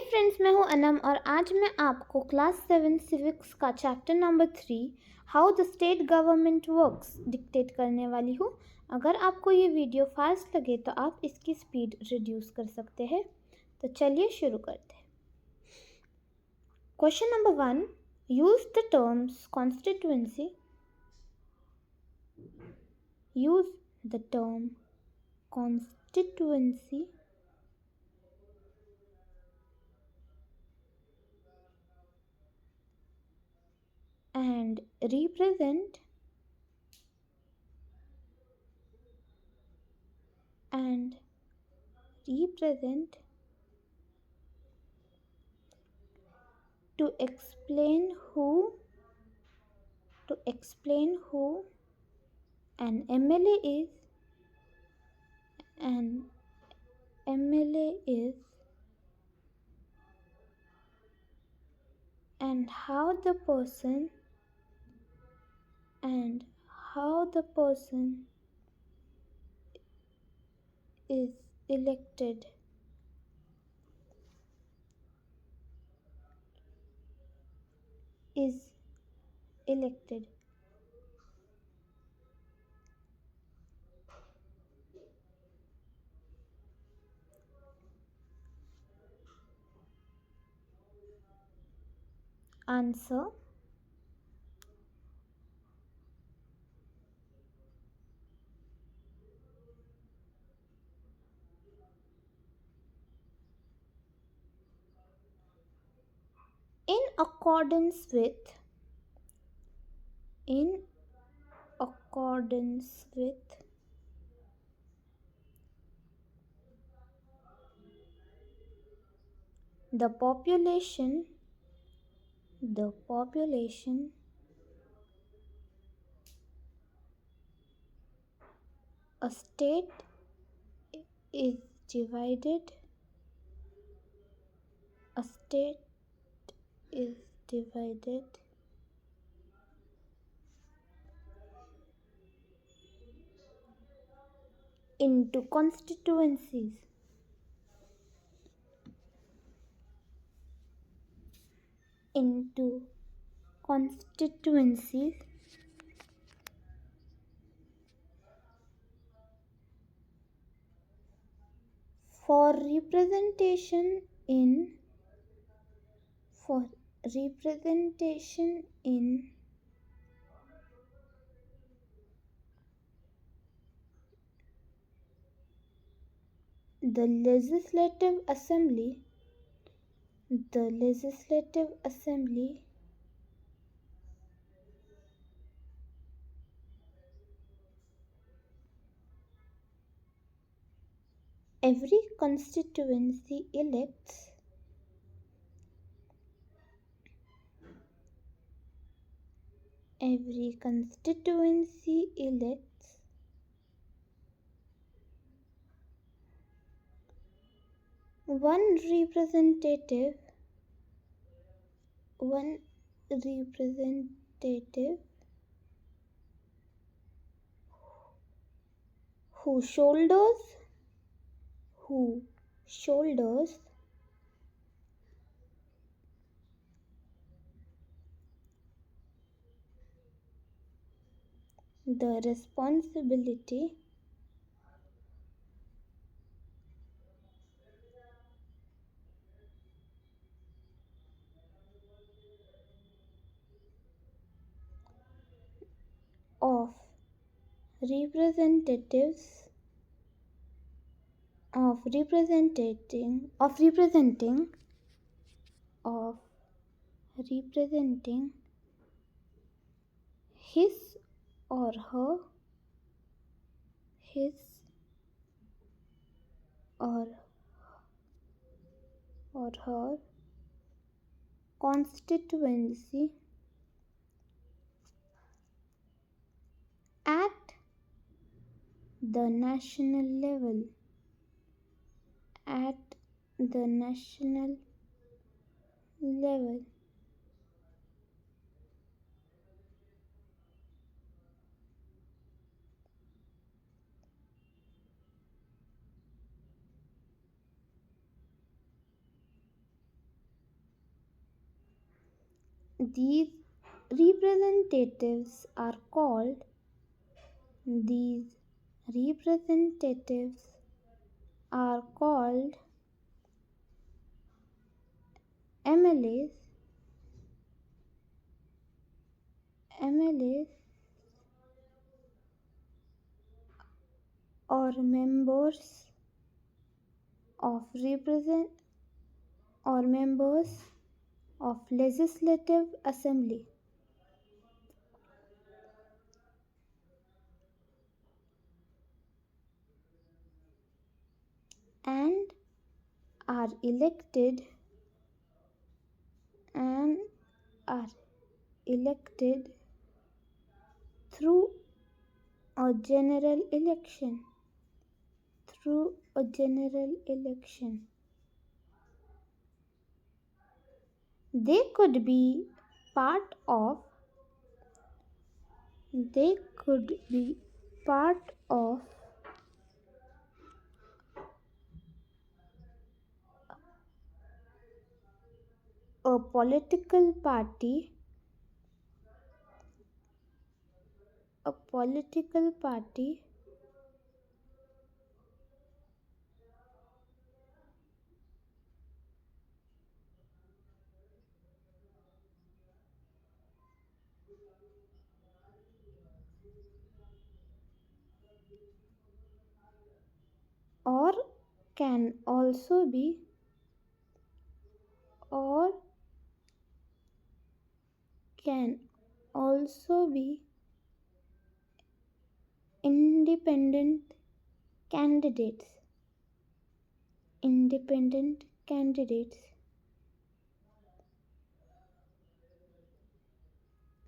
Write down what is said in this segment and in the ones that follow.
Friends, मैं हूं अनम और आज मैं आपको क्लास 7 सिविक्स का chapter number 3 how the state government works dictate करने वाली हूं। अगर आपको ये वीडियो फास्ट लगे तो आप इसकी स्पीड रिड्यूस कर सकते हैं। तो चलिए शुरू करते हैं। Question number 1, use the terms constituency. Use the term constituency and represent to explain who an MLA is and how the person is elected. Answer: in accordance with the population a state is divided into constituencies. For representation in the legislative assembly every constituency elects one representative who shoulders the responsibility of representing his or her constituency at the national level. These representatives are called these representatives are called MLAs, MLAs or members of represent or members of Legislative Assembly, and are elected and are elected through a general election through a general election. They could be part of they could be part of a political party or can also be or can also be independent candidates independent candidates.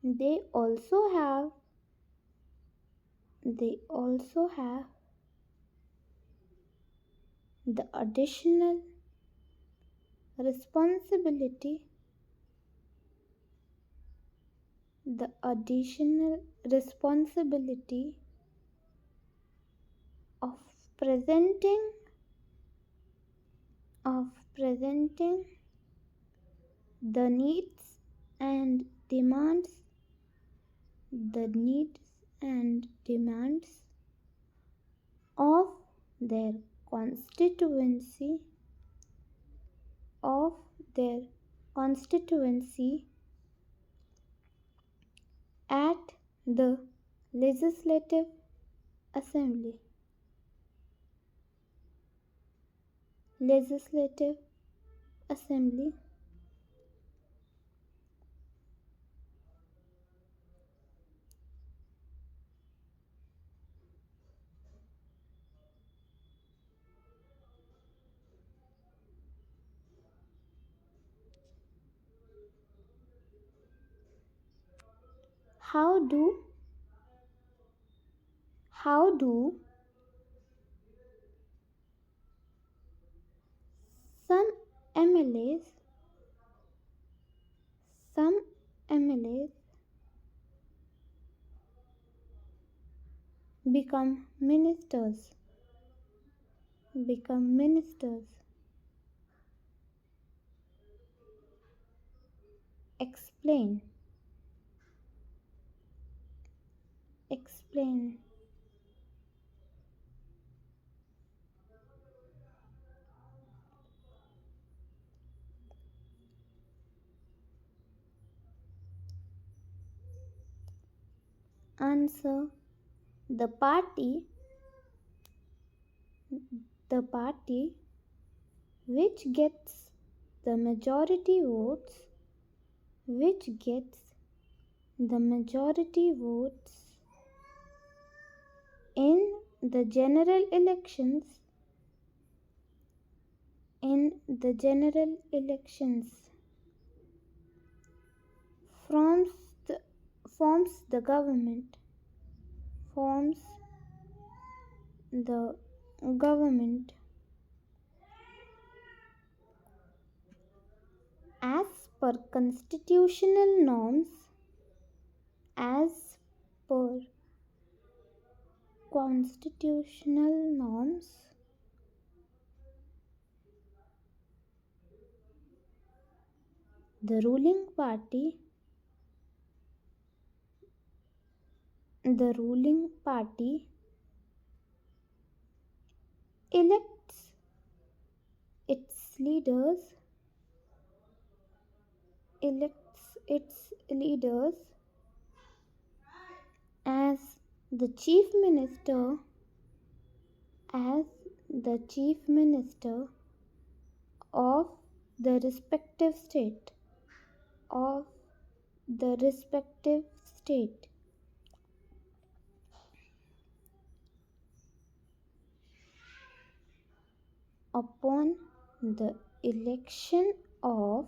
They also have they also have the responsibility additional responsibility of presenting of presenting the and demands needs and demands of their constituency of their constituency at the legislative assembly legislative assembly. how do how do some MLAs some MLAs become ministers? Explain. Explain. Answer. The party which gets the majority votes which gets the majority votes in the general elections forms the government as per per constitutional norms. The ruling party the ruling party elects its leaders as the chief minister as the chief minister of the respective state. Upon the election of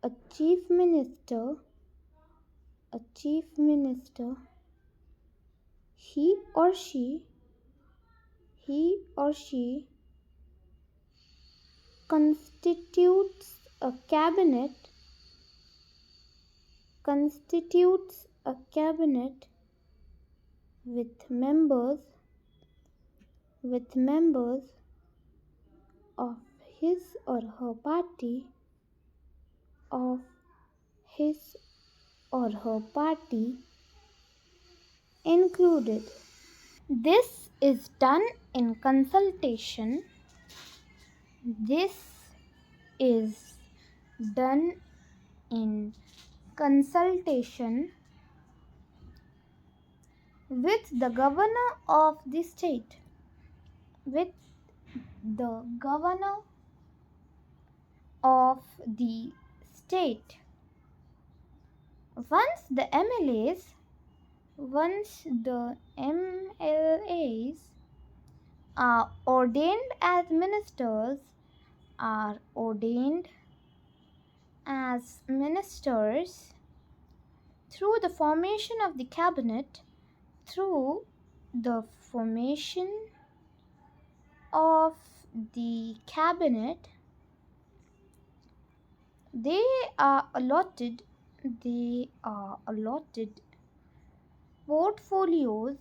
a chief minister, he or she constitutes a cabinet with members of his or her party included. This is done in consultation. With the governor of the state. Once the MLAs are ordained as ministers through the formation of the cabinet, they are allotted portfolios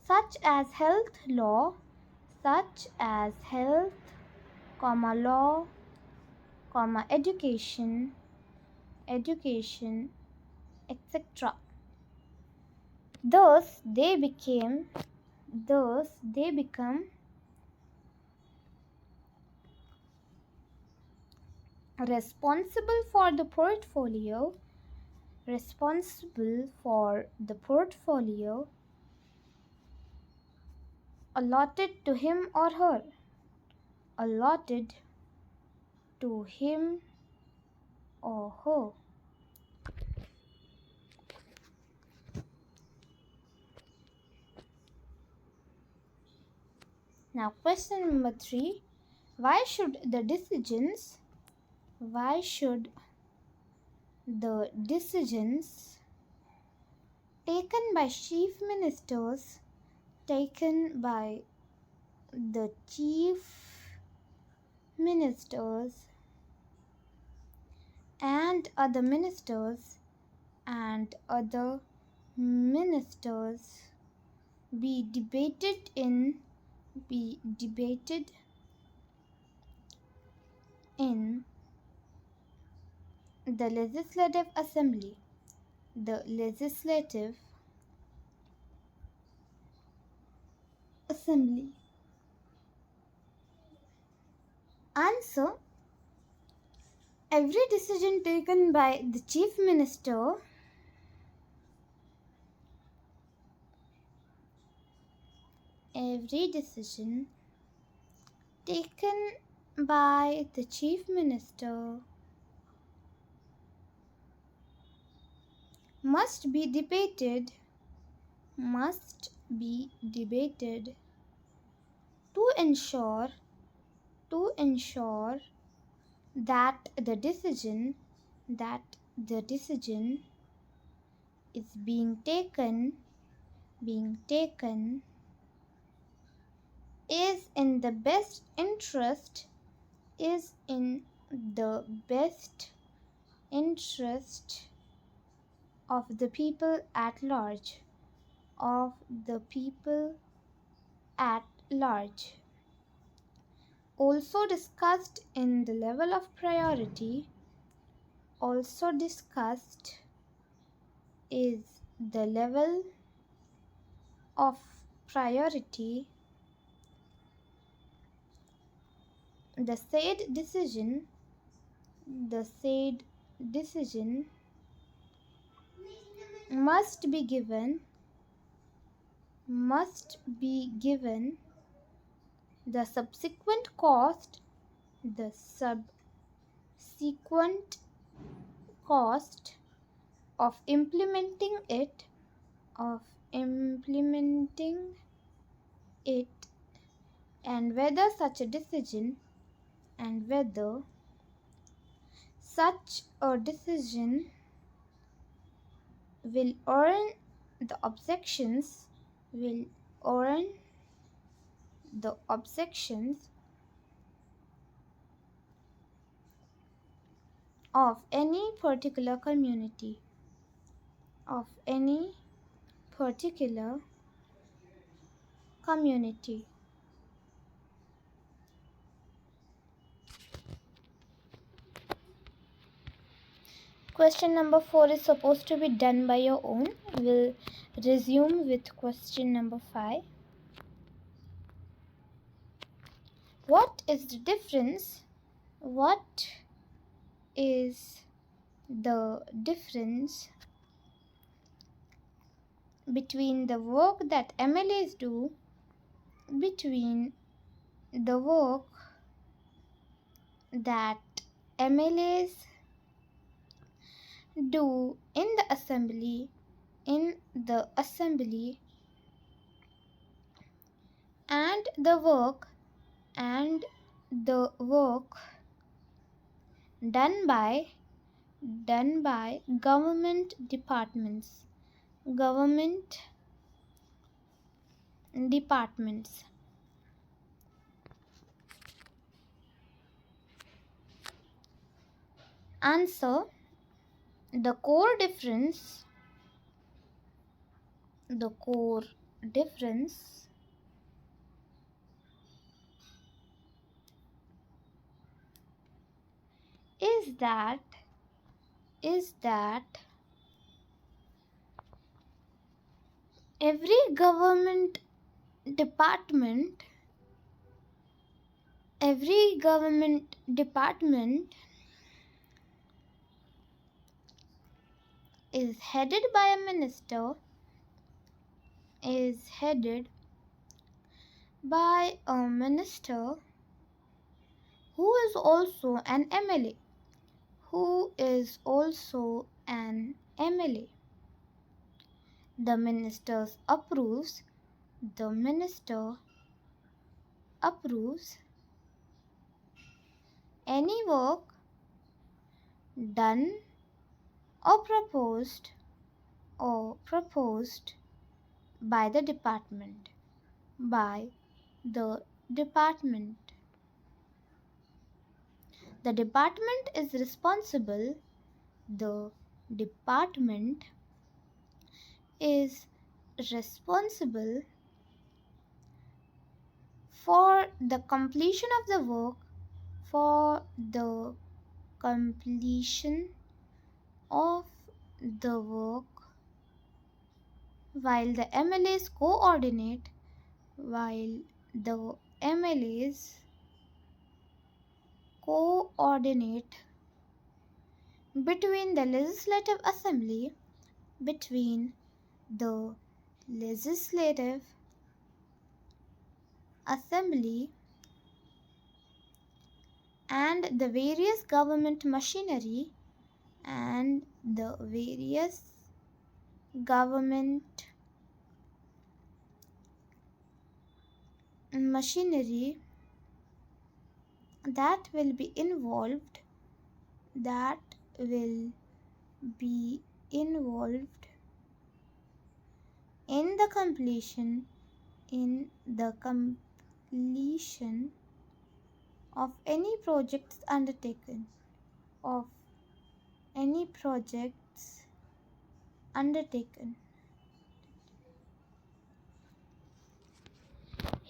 such as health, law, education, etc. Thus they become responsible for the portfolio allotted to him or her. Now question number 3. Why should the decisions taken by chief ministers and other ministers be debated in the legislative assembly? Answer: every decision taken by the chief minister must be debated to ensure that the decision is being taken is in the best interest of the people at large. Also discussed in the level of priority, also discussed is the level of priority. The said decision must be given the subsequent cost of implementing it and whether such a decision will earn the objections of any particular community. Question number 4 is supposed to be done by your own. We'll resume with question number 5. What is the difference between the work that MLAs do in the assembly and the work done by government departments? Answer: the core difference is that every government department is headed by a minister who is also an MLA. The minister approves any work done or proposed by the department. The department is responsible for the completion of the work while the MLAs coordinate between the legislative assembly and the various government machinery that will be involved in the completion of any projects undertaken.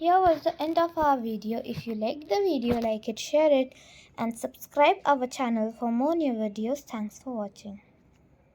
Here was the end of our video. If you liked the video, like it, share it, and subscribe our channel for more new videos. Thanks for watching.